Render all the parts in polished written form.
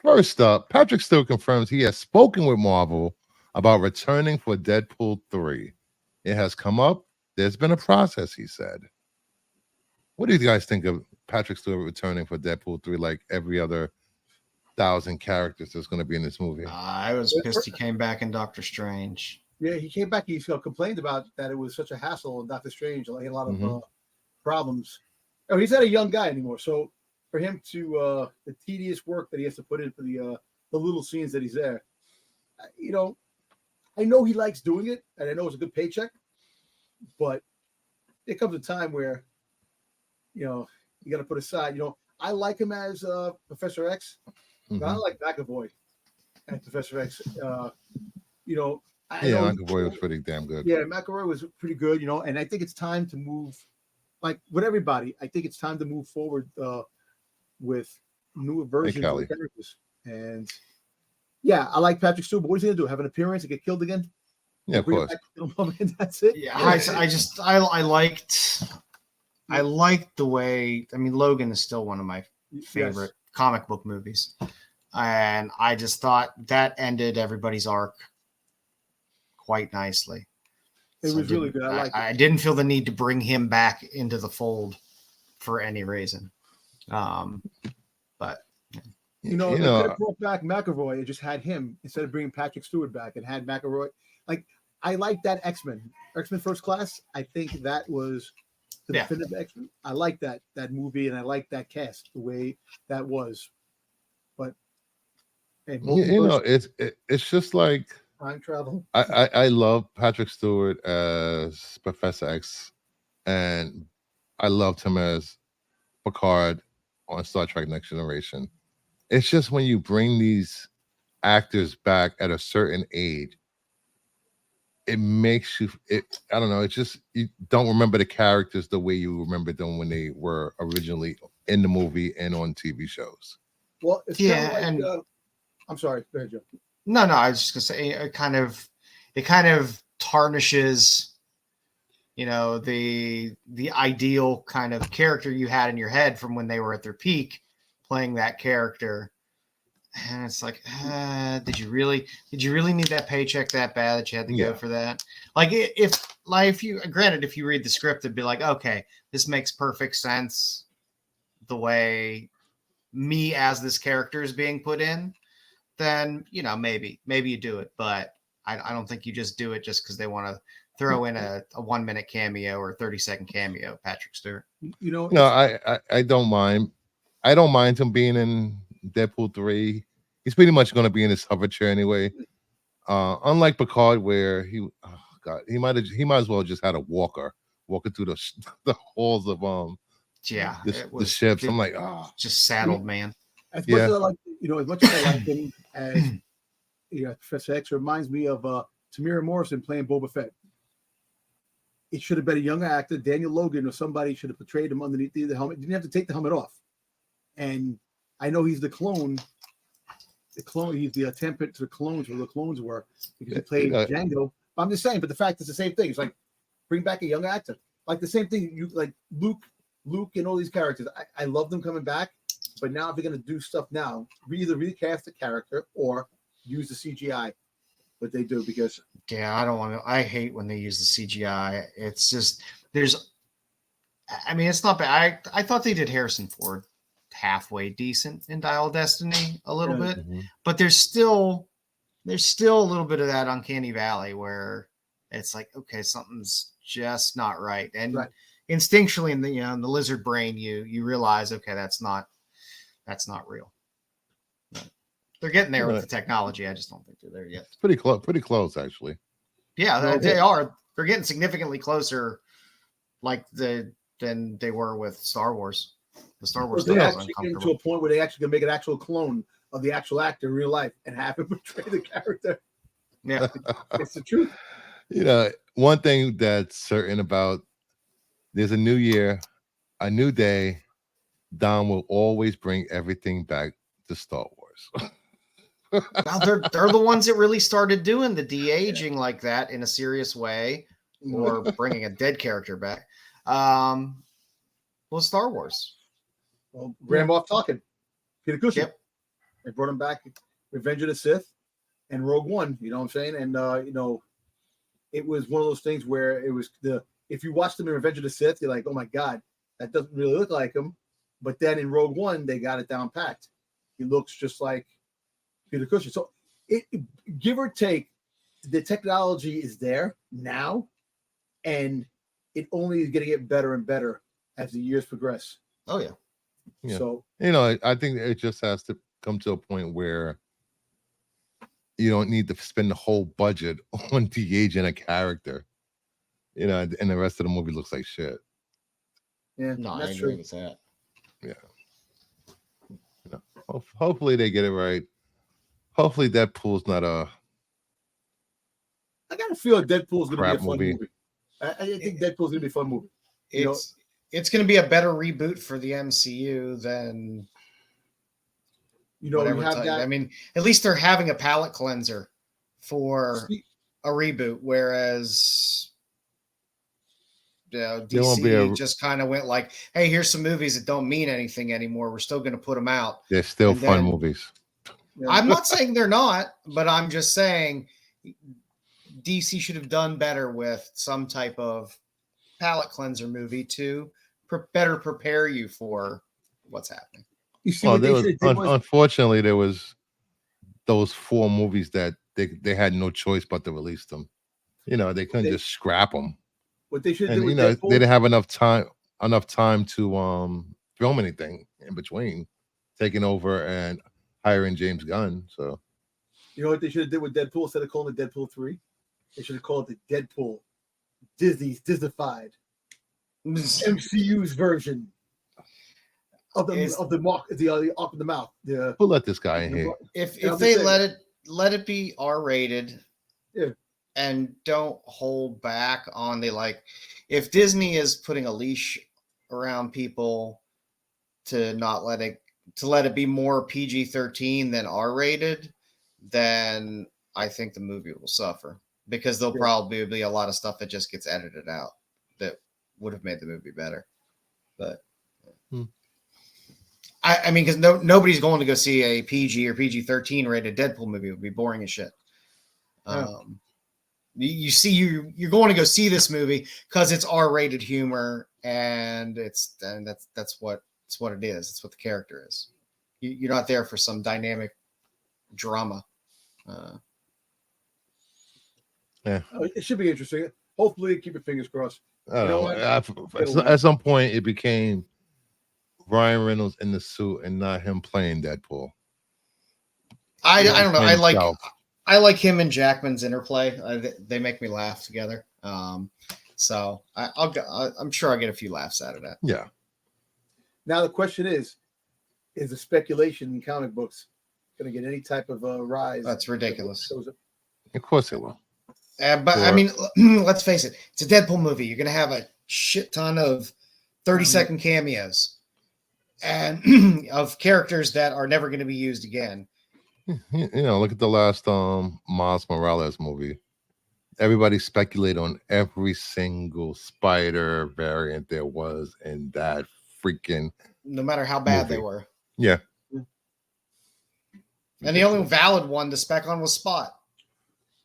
First up, Patrick Stewart confirms he has spoken with Marvel about returning for Deadpool 3. It has come up. There's been a process, he said. What do you guys think of Patrick Stewart returning for Deadpool 3 like every other thousand characters that's going to be in this movie? I was pissed he came back in Doctor Strange. Yeah, he came back. He complained about that it was such a hassle in Doctor Strange. Like, he had a lot of problems. Oh, he's not a young guy anymore. So for him to the tedious work that he has to put in for the little scenes that he's there, I know he likes doing it, and I know it's a good paycheck. But there comes a time where, you got to put aside. I like him as Professor X, but I like McAvoy as Professor X. McAvoy was pretty damn good. Yeah, McAvoy was pretty good, and I think it's time to move, like with everybody, I think it's time to move forward with newer versions of the characters. And yeah, I like Patrick Stewart, but what's he going to do? Have an appearance and get killed again? Yeah, of course. And that's it? Yeah, I liked the way, Logan is still one of my favorite comic book movies. And I just thought that ended everybody's arc quite nicely. It was really good. I didn't feel the need to bring him back into the fold for any reason. But they could have brought back McAvoy and just had him instead of bringing Patrick Stewart back and had McAvoy. Like, I like that X-Men First Class. I think that was the definitive X-Men. I like that movie, and I like that cast the way that was. But hey, it's just like time travel. I love Patrick Stewart as Professor X, and I loved him as Picard on Star Trek Next Generation. It's just when you bring these actors back at a certain age, it makes you, I don't know, it's just, you don't remember the characters the way you remember them when they were originally in the movie and on TV shows. Well, it's kind of like, I'm sorry, go ahead, Joe. No, I was just gonna say it kind of tarnishes, the ideal kind of character you had in your head from when they were at their peak playing that character. And it's like, did you really need that paycheck that bad that you had to go for that? Like, if you read the script, it'd be like, okay, this makes perfect sense the way me as this character is being put in, then, maybe you do it. But I don't think you just do it just because they want to throw in a 1 minute cameo or a 30-second cameo, Patrick Stewart. No, I don't mind. I don't mind him being in Deadpool 3. He's pretty much going to be in his hover chair anyway. Unlike Picard, where he might as well just had a walking through the halls of the ships. I'm like, just saddled man. As much as I like, as much as I like him as Professor X, reminds me of Tamira Morrison playing Boba Fett. It should have been a younger actor, Daniel Logan, or somebody should have portrayed him underneath the helmet. You didn't have to take the helmet off. And I know he's the clone. He's the template to the clones where the clones were, because he played Django. But I'm just saying, but the fact is the same thing. It's like, bring back a young actor. Like the same thing, you like Luke and all these characters. I love them coming back, but now if you're going to do stuff now, either recast the character or use the CGI. What they do, because I hate when they use the CGI. It's just, it's not bad. I thought they did Harrison Ford halfway decent in Dial of Destiny a little bit, but there's still a little bit of that uncanny valley where it's like, okay, something's just not right. And instinctually in the lizard brain, you realize, okay, that's not real. But they're getting there with the technology. I just don't think they're there yet. It's pretty close actually. Yeah, they are. They're getting significantly closer than they were with Star Wars. The Star Wars they're actually getting to a point where they actually can make an actual clone of the actual actor in real life and have him portray the character. Yeah, it's the truth. One thing that's certain about, there's a new year, a new day. Don will always bring everything back to Star Wars. Now they're the ones that really started doing the de-aging like that in a serious way, or bringing a dead character back. Well, Star Wars. Well, Grand Moff talking. Peter Cushing. Yep. They brought him back, Revenge of the Sith, and Rogue One. You know what I'm saying? And it was one of those things where it was if you watched them in Revenge of the Sith, you're like, oh my god, that doesn't really look like him. But then in Rogue One, they got it down packed. He looks just like Peter Cushing. So give or take, the technology is there now, and it only is going to get better and better as the years progress. Oh yeah. So I think it just has to come to a point where you don't need to spend the whole budget on de-aging a character, and the rest of the movie looks like shit. Yeah, No, that's I true. agree with that. Yeah. Hopefully they get it right. Hopefully Deadpool's not a I got a feel Deadpool's going to be a crap fun movie. movie. I think Deadpool's going to be a fun movie. It's going to be a better reboot for the MCU than whatever. You have that. I mean, at least they're having a palate cleanser for a reboot, whereas DC just kind of went like, "Hey, here's some movies that don't mean anything anymore. We're still going to put them out. They're still fun movies." I'm not saying they're not, but I'm just saying DC should have done better with some type of palate cleanser movie to better prepare you for what's happening. You see, unfortunately, there was those 4 movies that they had no choice but to release them. They couldn't just scrap them. What they should do with Deadpool, they didn't have enough time to film anything in between taking over and hiring James Gunn. So you know what they should have did with Deadpool instead of calling it Deadpool 3? They should have called it Deadpool, Disney's Disneyfied, MCU's version of the mark, the Ark of the Mouth. We'll let this guy in here. If they let it be R-rated, and don't hold back on if Disney is putting a leash around people to let it be more PG-13 than R-rated, then I think the movie will suffer, because there'll probably be a lot of stuff that just gets edited out that would have made the movie better. But I mean, because nobody's going to go see a PG or PG-13 rated Deadpool movie. It would be boring as shit. You're going to go see this movie because it's R-rated humor, and that's what it is. It's what the character is. You're not there for some dynamic drama. It should be interesting. Hopefully, keep your fingers crossed. At some point, it became Ryan Reynolds in the suit and not him playing Deadpool. I don't know. I like him and Jackman's interplay. They make me laugh together. So I'm sure I'll get a few laughs out of that. Yeah. Now the question is the speculation in comic books going to get any type of rise? That's ridiculous. Of course it will. I mean, let's face it. It's a Deadpool movie. You're going to have a shit ton of 30-second cameos and of characters that are never going to be used again. Look at the last Miles Morales movie. Everybody speculated on every single spider variant there was in that freaking, no matter how bad movie. They were. Yeah. And the only valid one to spec on was Spot.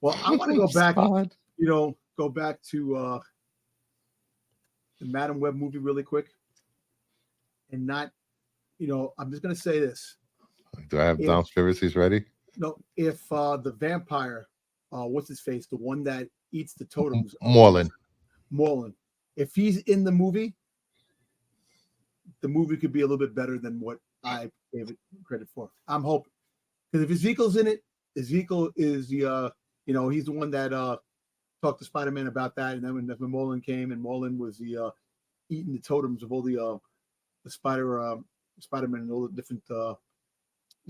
Well, I want to go back, go back to the Madam Web movie really quick. And not, I'm just going to say this. Do I have Dom's Conspiracies ready? No, if the vampire, what's his face, the one that eats the totems, Moreland, if he's in the movie could be a little bit better than what I gave it credit for. I'm hoping, because if Ezekiel's in it, Ezekiel is the he's the one that talked to Spider-Man about that, and then when Moreland came, and Moreland was the eating the totems of all the Spider-Man and all the different the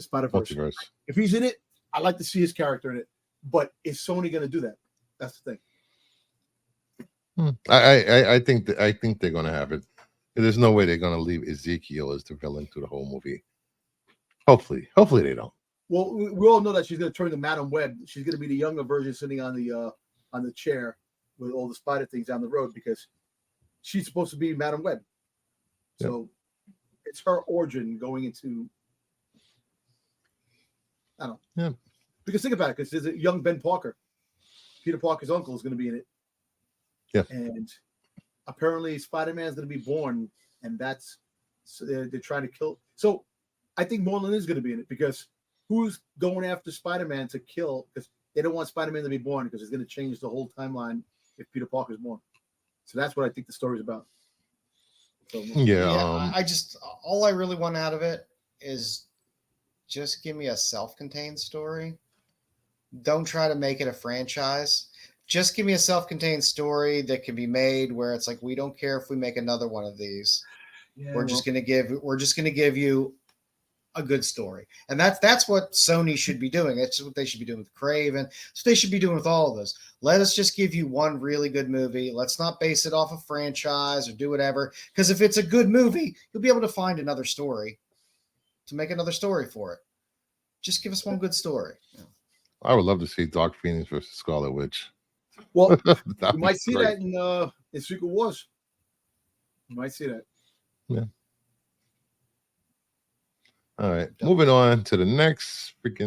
Spider-Verse. If he's in it, I'd like to see his character in it. But is Sony going to do that? That's the thing. I think they're going to have it. There's no way they're going to leave Ezekiel as the villain through the whole movie. Hopefully they don't. Well, we all know that she's going to turn to Madam Web. She's going to be the younger version sitting on the chair with all the spider things down the road, because she's supposed to be Madam Web. So it's her origin going into. I don't. Yeah. Because think about it, because there's a young Ben Parker, Peter Parker's uncle, is going to be in it. Yeah. And apparently Spider-Man is going to be born, and that's so they're trying to kill. So I think Morlun is going to be in it, because who's going after Spider-Man to kill? Because they don't want Spider-Man to be born, because it's going to change the whole timeline if Peter Parker's born. So that's what I think the story's about. So, Yeah. I just all I really want out of it is just give me a self-contained story. Don't try to make it a franchise. Just give me a self-contained story that can be made where it's like, we don't care if we make another one of these. yeah, We're just gonna give you a good story. And that's what Sony should be doing. That's what they should be doing with Craven. So they should be doing with all of this. Let us just give you one really good movie. Let's not base it off a franchise or do whatever. Because if it's a good movie, you'll be able to find another story to make another story for it. Just give us one good story. I would love to see Dark Phoenix versus Scarlet Witch. well, That'd you might be see great. that in Secret Wars. You might see that. Yeah. All right. Moving on to the next freaking